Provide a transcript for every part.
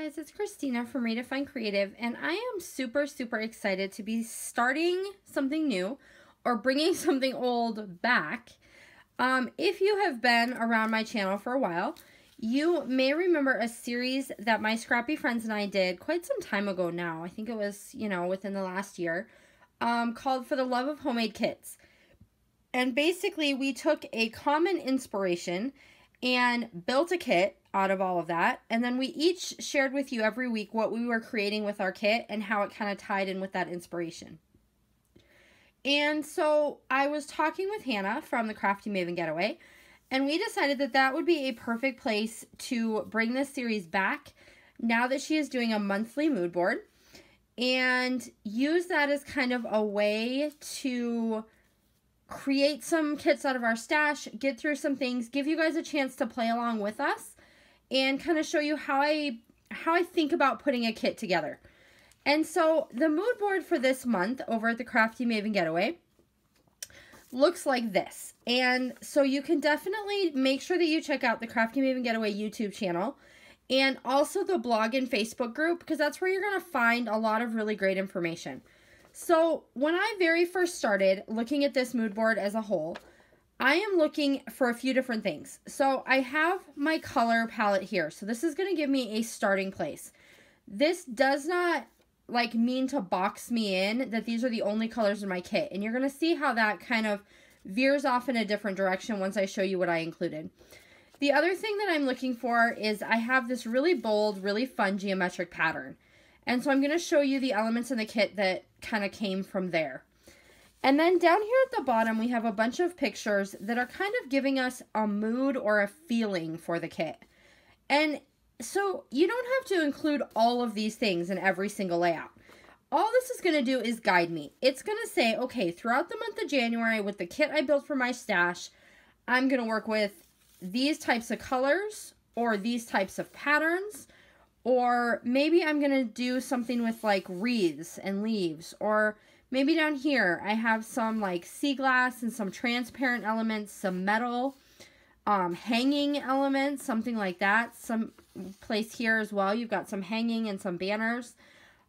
guys, it's Christina from Redefine Creative, and I am super excited to be starting something new or bringing something old back. If you have been around my channel for a while, you may remember a series that my scrappy friends and I did quite some time ago now. I think it was, within the last year, called For the Love of Homemade Kits. And basically, we took a common inspiration and built a kit out of all of that, and then we each shared with you every week what we were creating with our kit and how it kind of tied in with that inspiration. And so I was talking with Hannah from the Crafty Maven Getaway, and we decided that that would be a perfect place to bring this series back now that she is doing a monthly mood board, and use that as kind of a way to create some kits out of our stash, get through some things, give you guys a chance to play along with us, and kind of show you how I think about putting a kit together. And so the mood board for this month over at the Crafty Maven Getaway looks like this. And so you can definitely make sure that you check out the Crafty Maven Getaway YouTube channel and also the blog and Facebook group, because that's where you're going to find a lot of really great information. So when I very first started looking at this mood board as a whole, I am looking for a few different things. So I have my color palette here. So this is going to give me a starting place. This does not mean to box me in that these are the only colors in my kit. And you're going to see how that kind of veers off in a different direction once I show you what I included. The other thing that I'm looking for is I have this really bold, really fun geometric pattern. And so I'm going to show you the elements in the kit that kind of came from there. And then down here at the bottom, we have a bunch of pictures that are kind of giving us a mood or a feeling for the kit. And so you don't have to include all of these things in every single layout. All this is going to do is guide me. It's going to say, okay, throughout the month of January with the kit I built for my stash, I'm going to work with these types of colors or these types of patterns. Or maybe I'm going to do something with like wreaths and leaves. Or maybe down here I have some like sea glass and some transparent elements, some metal, hanging elements, something like that. Some place here as well, you've got some hanging and some banners.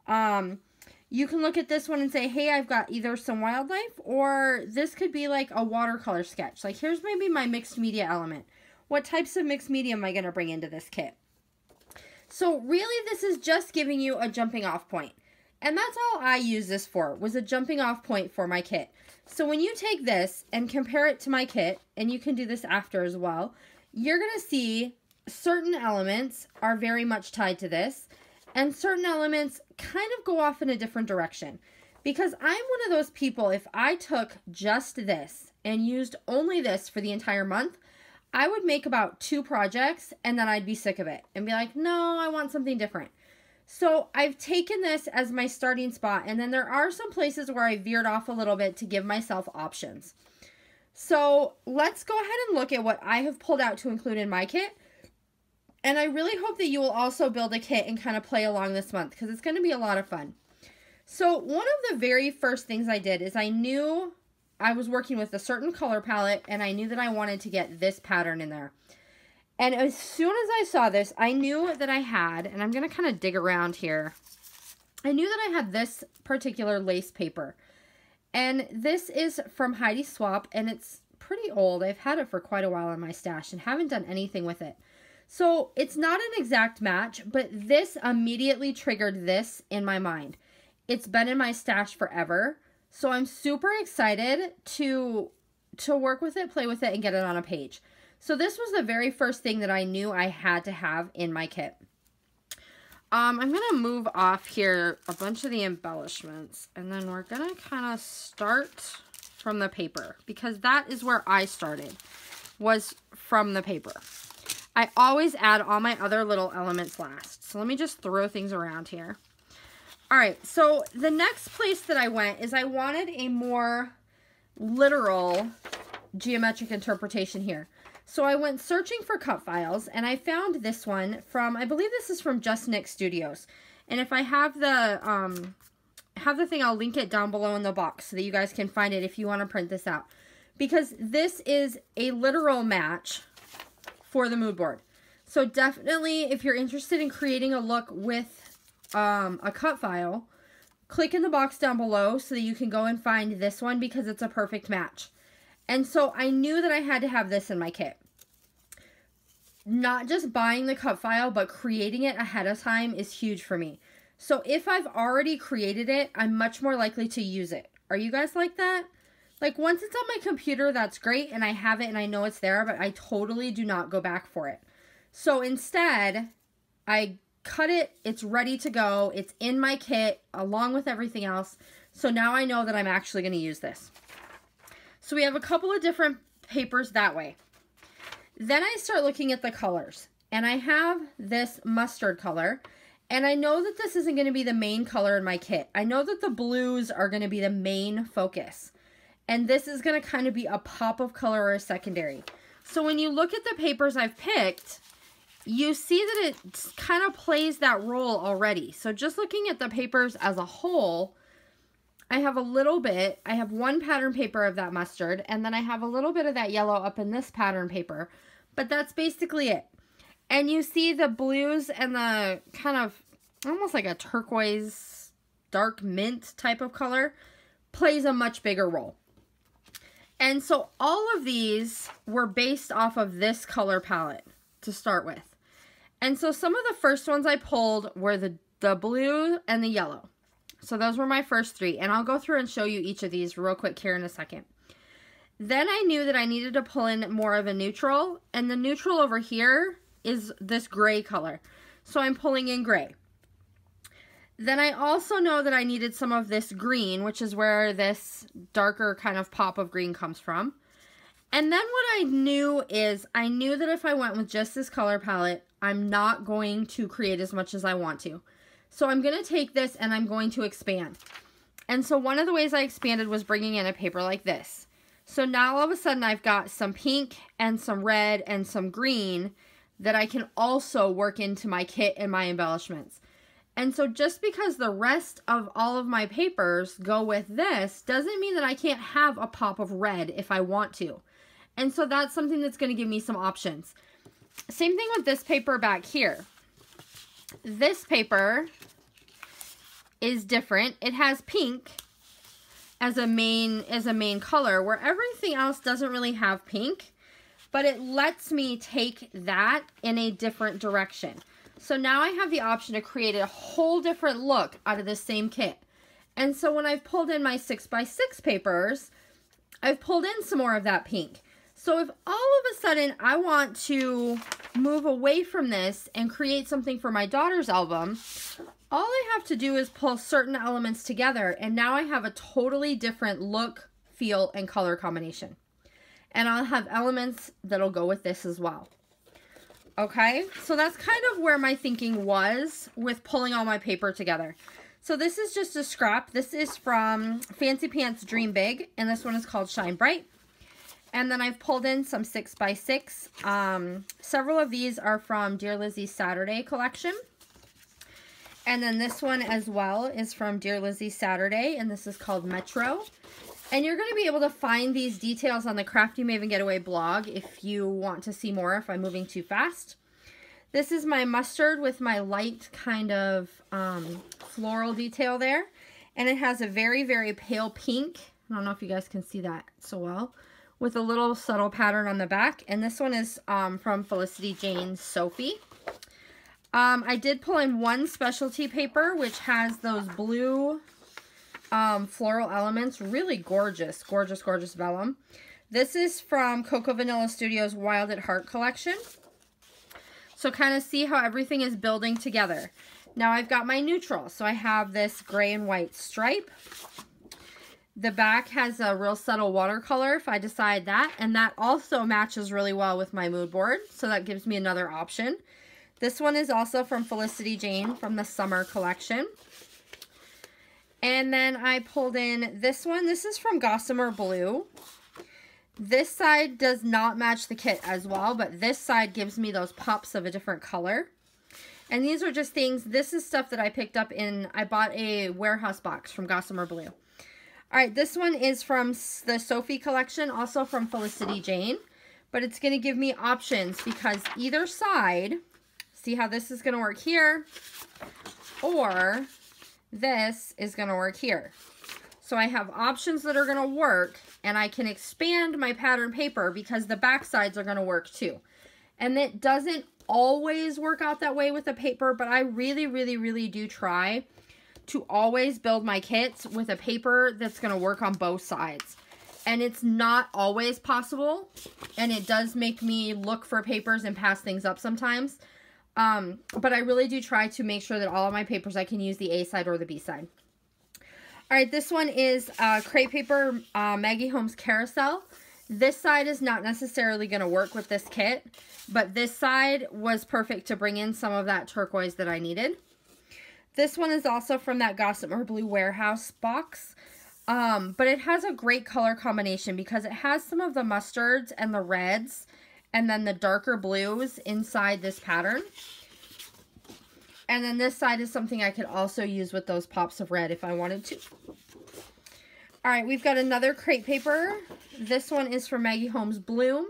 You can look at this one and say, hey, I've got either some wildlife, or this could be like a watercolor sketch. Like here's maybe my mixed media element. What types of mixed media am I going to bring into this kit? So really this is just giving you a jumping off point. And that's all I use this for, was a jumping off point for my kit. So when you take this and compare it to my kit, and you can do this after as well, you're going to see certain elements are very much tied to this, and certain elements kind of go off in a different direction. Because I'm one of those people, if I took just this and used only this for the entire month, I would make about 2 projects and then I'd be sick of it and be like, no, I want something different. So I've taken this as my starting spot, and then there are some places where I veered off a little bit to give myself options. So let's go ahead and look at what I have pulled out to include in my kit. And I really hope that you will also build a kit and kind of play along this month, because it's going to be a lot of fun. So one of the very first things I did is I knew I was working with a certain color palette, and I knew that I wanted to get this pattern in there. And as soon as I saw this, I knew that I had, and I'm going to kind of dig around here, I knew that I had this particular lace paper. And this is from Heidi Swap, and it's pretty old. I've had it for quite a while in my stash and haven't done anything with it. So it's not an exact match, but this immediately triggered this in my mind. It's been in my stash forever. So I'm super excited to work with it, play with it, and get it on a page. So this was the very first thing that I knew I had to have in my kit. I'm going to move off here a bunch of the embellishments, and then we're going to kind of start from the paper, because that is where I started, was from the paper. I always add all my other little elements last. So let me just throw things around here. All right, so the next place that I went is I wanted a more literal geometric interpretation here. So I went searching for cut files, and I found this one from, I believe this is from Just Knit Studios. And if I have the thing, I'll link it down below in the box so that you guys can find it if you want to print this out. Because this is a literal match for the mood board. So definitely, if you're interested in creating a look with a cut file, click in the box down below so that you can go and find this one because it's a perfect match. And so I knew that I had to have this in my kit. Not just buying the cut file, but creating it ahead of time is huge for me. So if I've already created it, I'm much more likely to use it. Are you guys like that? Like, once it's on my computer, that's great, and I have it and I know it's there, but I totally do not go back for it. So instead, I cut it, it's ready to go, it's in my kit along with everything else. So now I know that I'm actually going to use this. So we have a couple of different papers that way. Then I start looking at the colors, and I have this mustard color, and I know that this isn't going to be the main color in my kit. I know that the blues are going to be the main focus, and this is going to kind of be a pop of color or a secondary. So when you look at the papers I've picked, you see that it kind of plays that role already. So just looking at the papers as a whole, I have a little bit, I have one pattern paper of that mustard, and then I have a little bit of that yellow up in this pattern paper, but that's basically it. And you see the blues and the kind of almost like a turquoise, dark mint type of color plays a much bigger role. And so all of these were based off of this color palette to start with. And so some of the first ones I pulled were the blue and the yellow. So those were my first three, and I'll go through and show you each of these real quick here in a second. Then I knew that I needed to pull in more of a neutral, and the neutral over here is this gray color. So I'm pulling in gray. Then I also know that I needed some of this green, which is where this darker kind of pop of green comes from. And then what I knew is, I knew that if I went with just this color palette, I'm not going to create as much as I want to. So I'm going to take this and I'm going to expand. And so one of the ways I expanded was bringing in a paper like this. So now all of a sudden I've got some pink and some red and some green that I can also work into my kit and my embellishments. And so just because the rest of all of my papers go with this doesn't mean that I can't have a pop of red if I want to. And so that's something that's going to give me some options. Same thing with this paper back here. This paper is different. It has pink as a main color, where everything else doesn't really have pink, but it lets me take that in a different direction. So now I have the option to create a whole different look out of the same kit. And so when I've pulled in my 6x6 papers, I've pulled in some more of that pink. So if all of a sudden I want to move away from this and create something for my daughter's album, all I have to do is pull certain elements together, and now I have a totally different look, feel, and color combination. And I'll have elements that'll go with this as well. Okay, so that's kind of where my thinking was with pulling all my paper together. So this is just a scrap. This is from Fancy Pants Dream Big, and this one is called Shine Bright. And then I've pulled in some 6x6. Several of these are from Dear Lizzie's Saturday collection. And then this one as well is from Dear Lizzie's Saturday, and this is called Metro. And you're going to be able to find these details on the Crafty Maven Getaway blog if you want to see more, if I'm moving too fast. This is my mustard with my light kind of floral detail there. And it has a very, very pale pink. I don't know if you guys can see that so well. With a little subtle pattern on the back. And this one is from Felicity Jane's Sophie. I did pull in one specialty paper, which has those blue floral elements. Really gorgeous, gorgeous, gorgeous vellum. This is from Coco Vanilla Studios' Wild at Heart collection. So kind of see how everything is building together. Now I've got my neutral. So I have this gray and white stripe. The back has a real subtle watercolor if I decide that. And that also matches really well with my mood board. So that gives me another option. This one is also from Felicity Jane from the Summer collection. And then I pulled in this one. This is from Gossamer Blue. This side does not match the kit as well, but this side gives me those pops of a different color. And these are just things, this is stuff that I picked up in, I bought a warehouse box from Gossamer Blue. All right, this one is from the Sophie collection, also from Felicity Jane. but it's going to give me options because either side, see how this is going to work here, or this is going to work here. So I have options that are going to work, and I can expand my pattern paper because the back sides are going to work too. And it doesn't always work out that way with the paper, but I really, really, really do try to always build my kits with a paper that's going to work on both sides. And it's not always possible, and it does make me look for papers and pass things up sometimes. But I really do try to make sure that all of my papers I can use the A side or the B side. All right, this one is crepe paper, Maggie Holmes Carousel. This side is not necessarily going to work with this kit, but this side was perfect to bring in some of that turquoise that I needed. This one is also from that Gossamer Blue Warehouse box, but it has a great color combination because it has some of the mustards and the reds and then the darker blues inside this pattern. And then this side is something I could also use with those pops of red if I wanted to. All right, we've got another crepe paper. This one is from Maggie Holmes Bloom,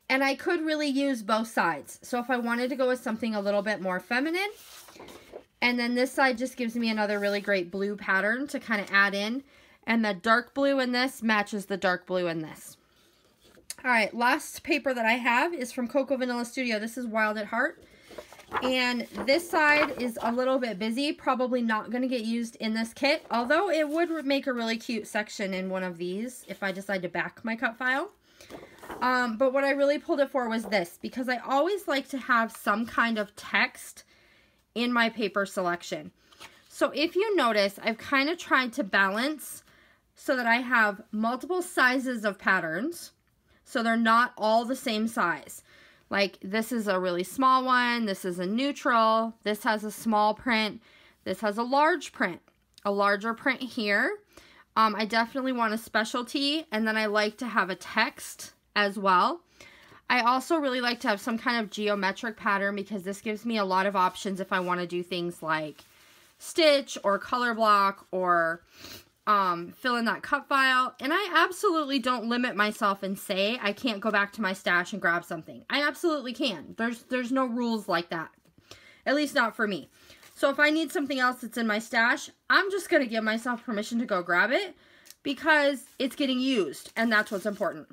and I could really use both sides. So if I wanted to go with something a little bit more feminine, and then this side just gives me another really great blue pattern to kind of add in, and the dark blue in this matches the dark blue in this. All right, last paper that I have is from Cocoa Vanilla Studio. This is Wild at Heart. And this side is a little bit busy, probably not going to get used in this kit, although it would make a really cute section in one of these if I decide to back my cut file. But what I really pulled it for was this, because I always like to have some kind of text in my paper selection. So if you notice, I've kind of tried to balance so that I have multiple sizes of patterns, so they're not all the same size. Like this is a really small one, this is a neutral, this has a small print, this has a large print, a larger print here. I definitely want a specialty, and then I like to have a text as well. I also really like to have some kind of geometric pattern because this gives me a lot of options if I want to do things like stitch or color block or fill in that cut file. And I absolutely don't limit myself and say I can't go back to my stash and grab something. I absolutely can. There's no rules like that. At least not for me. So if I need something else that's in my stash, I'm just going to give myself permission to go grab it because it's getting used, and that's what's important.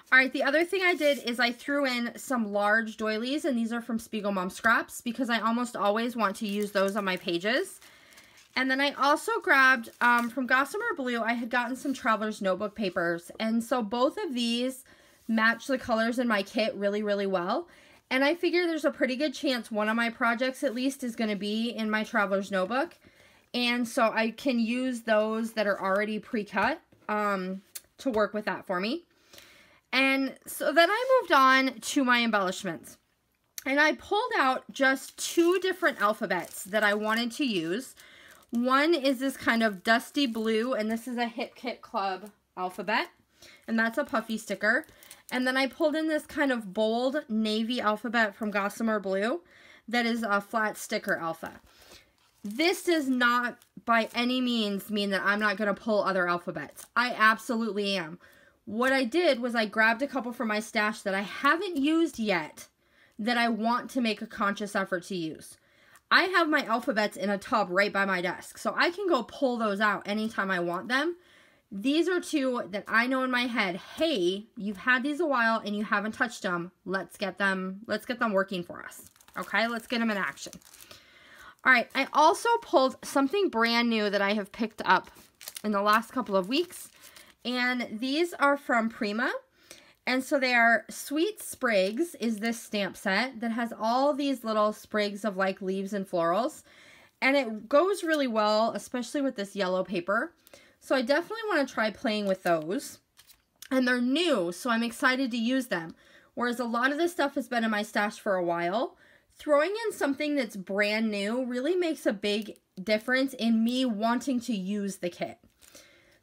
All right, the other thing I did is I threw in some large doilies, and these are from Spiegel Mom Scraps because I almost always want to use those on my pages. And then I also grabbed, from Gossamer Blue, I had gotten some Traveler's Notebook papers. And so both of these match the colors in my kit really, really well. And I figure there's a pretty good chance one of my projects at least is going to be in my Traveler's Notebook. And so I can use those that are already pre-cut to work with that for me. And so then I moved on to my embellishments. And I pulled out just 2 different alphabets that I wanted to use. One is this kind of dusty blue, and this is a Hip Kit Club alphabet, and that's a puffy sticker. And then I pulled in this kind of bold navy alphabet from Gossamer Blue that is a flat sticker alpha. This does not by any means mean that I'm not going to pull other alphabets. I absolutely am. What I did was I grabbed a couple from my stash that I haven't used yet that I want to make a conscious effort to use. I have my alphabets in a tub right by my desk, so I can go pull those out anytime I want them. These are 2 that I know in my head, hey, you've had these a while and you haven't touched them. Let's get them working for us. Okay, let's get them in action. All right, I also pulled something brand new that I have picked up in the last couple of weeks, and these are from Prima. And so they are Sweet Sprigs is this stamp set that has all these little sprigs of like leaves and florals. And it goes really well, especially with this yellow paper. So I definitely want to try playing with those. And they're new, so I'm excited to use them. Whereas a lot of this stuff has been in my stash for a while. Throwing in something that's brand new really makes a big difference in me wanting to use the kit.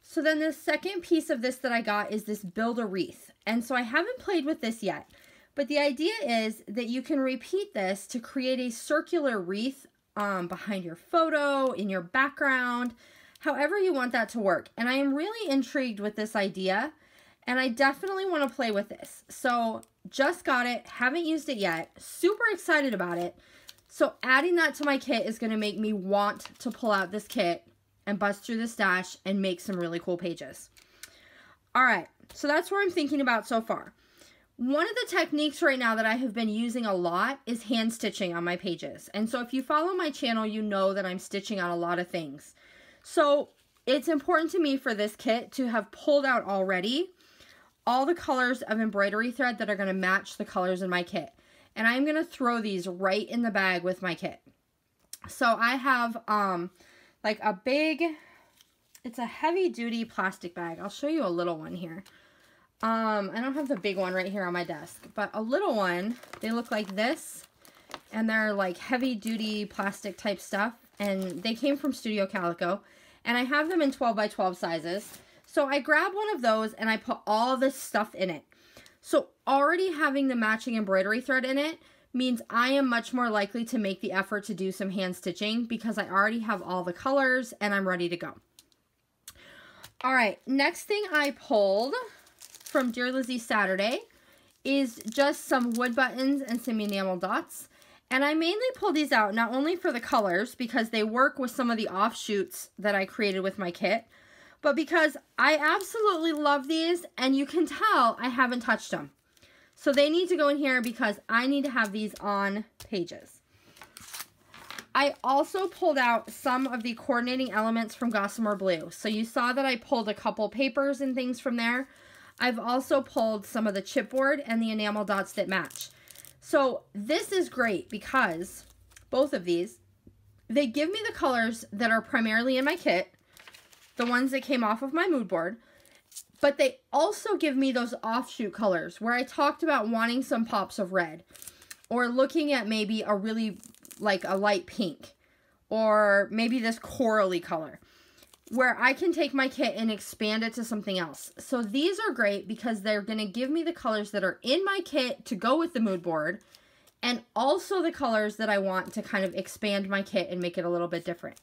So then the second piece of this that I got is this Build a Wreath. And so I haven't played with this yet, but the idea is that you can repeat this to create a circular wreath behind your photo, in your background, however you want that to work. And I am really intrigued with this idea. And I definitely want to play with this. So just got it, haven't used it yet, super excited about it. So adding that to my kit is going to make me want to pull out this kit and bust through the stash and make some really cool pages. All right, so that's what I'm thinking about so far. One of the techniques right now that I have been using a lot is hand stitching on my pages. And so if you follow my channel, you know that I'm stitching on a lot of things. So it's important to me for this kit to have pulled out already all the colors of embroidery thread that are going to match the colors in my kit. And I'm going to throw these right in the bag with my kit. So I have like a big, it's a heavy duty plastic bag. I'll show you a little one here. I don't have the big one right here on my desk, but a little one, they look like this, and they're like heavy duty plastic type stuff, and they came from Studio Calico, and I have them in 12 by 12 sizes. So I grab one of those and I put all this stuff in it. So already having the matching embroidery thread in it means I am much more likely to make the effort to do some hand stitching because I already have all the colors and I'm ready to go. All right, next thing I pulled from Dear Lizzie Saturday is just some wood buttons and some enamel dots. And I mainly pulled these out not only for the colors because they work with some of the offshoots that I created with my kit, but because I absolutely love these and you can tell I haven't touched them. So they need to go in here because I need to have these on pages. I also pulled out some of the coordinating elements from Gossamer Blue. So you saw that I pulled a couple papers and things from there. I've also pulled some of the chipboard and the enamel dots that match. So this is great because both of these, they give me the colors that are primarily in my kit, the ones that came off of my mood board, but they also give me those offshoot colors where I talked about wanting some pops of red or looking at maybe a really like a light pink or maybe this corally color, where I can take my kit and expand it to something else. So these are great because they're going to give me the colors that are in my kit to go with the mood board and also the colors that I want to kind of expand my kit and make it a little bit different.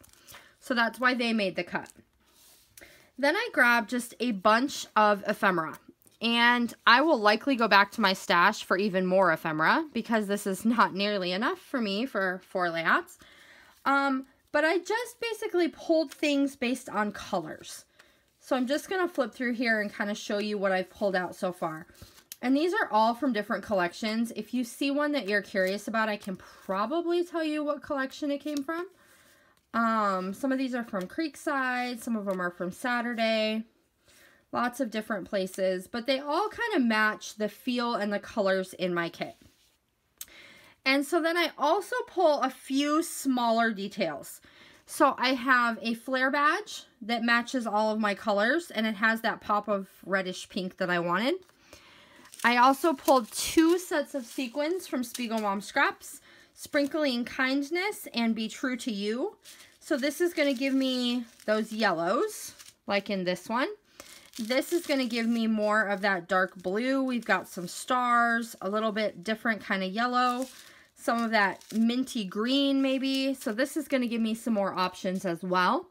So that's why they made the cut. Then I grabbed just a bunch of ephemera, and I will likely go back to my stash for even more ephemera because this is not nearly enough for me for 4 layouts. But I just basically pulled things based on colors. So I'm just going to flip through here and kind of show you what I've pulled out so far. And these are all from different collections. If you see one that you're curious about, I can probably tell you what collection it came from. Some of these are from Creekside. Some of them are from Saturday. Lots of different places. But they all kind of match the feel and the colors in my kit. And so then I also pull a few smaller details. So I have a flare badge that matches all of my colors and it has that pop of reddish pink that I wanted. I also pulled 2 sets of sequins from Spiegel Mom Scraps, Sprinkling Kindness and Be True to You. So this is going to give me those yellows, like in this one. This is going to give me more of that dark blue. We've got some stars, a little bit different kind of yellow. Some of that minty green maybe. So this is going to give me some more options as well.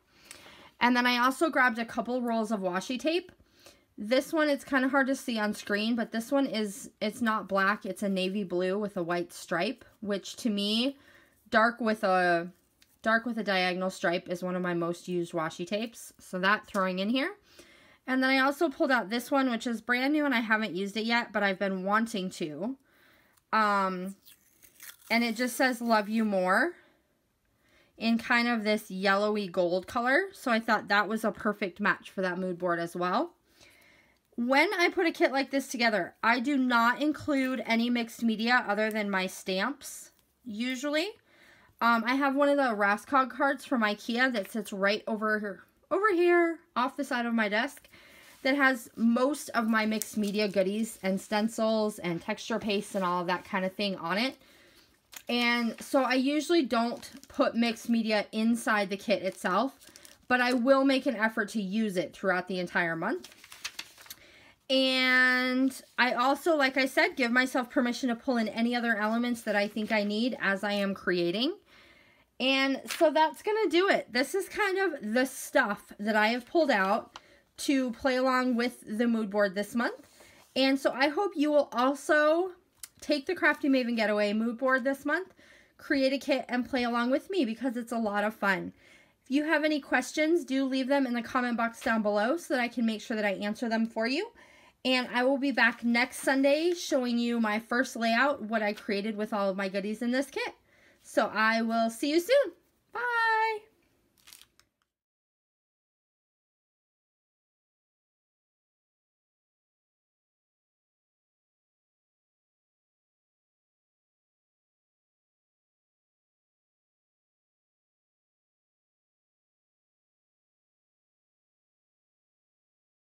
And then I also grabbed a couple rolls of washi tape. This one, it's kind of hard to see on screen, but this one it's not black. It's a navy blue with a white stripe, which to me, dark with a diagonal stripe is one of my most used washi tapes. So that throwing in here. And then I also pulled out this one, which is brand new and I haven't used it yet, but I've been wanting to. And it just says Love You More in kind of this yellowy gold color. So I thought that was a perfect match for that mood board as well. When I put a kit like this together, I do not include any mixed media other than my stamps, usually. I have one of the Raskog cards from IKEA that sits right over here off the side of my desk that has most of my mixed media goodies and stencils and texture paste and all of that kind of thing on it. And so I usually don't put mixed media inside the kit itself, but I will make an effort to use it throughout the entire month. And I also, like I said, give myself permission to pull in any other elements that I think I need as I am creating. And so that's going to do it. This is kind of the stuff that I have pulled out to play along with the mood board this month. And so I hope you will also take the Crafty Maven Getaway mood board this month, create a kit, and play along with me because it's a lot of fun. If you have any questions, do leave them in the comment box down below so that I can make sure that I answer them for you. And I will be back next Sunday showing you my first layout, what I created with all of my goodies in this kit. So I will see you soon.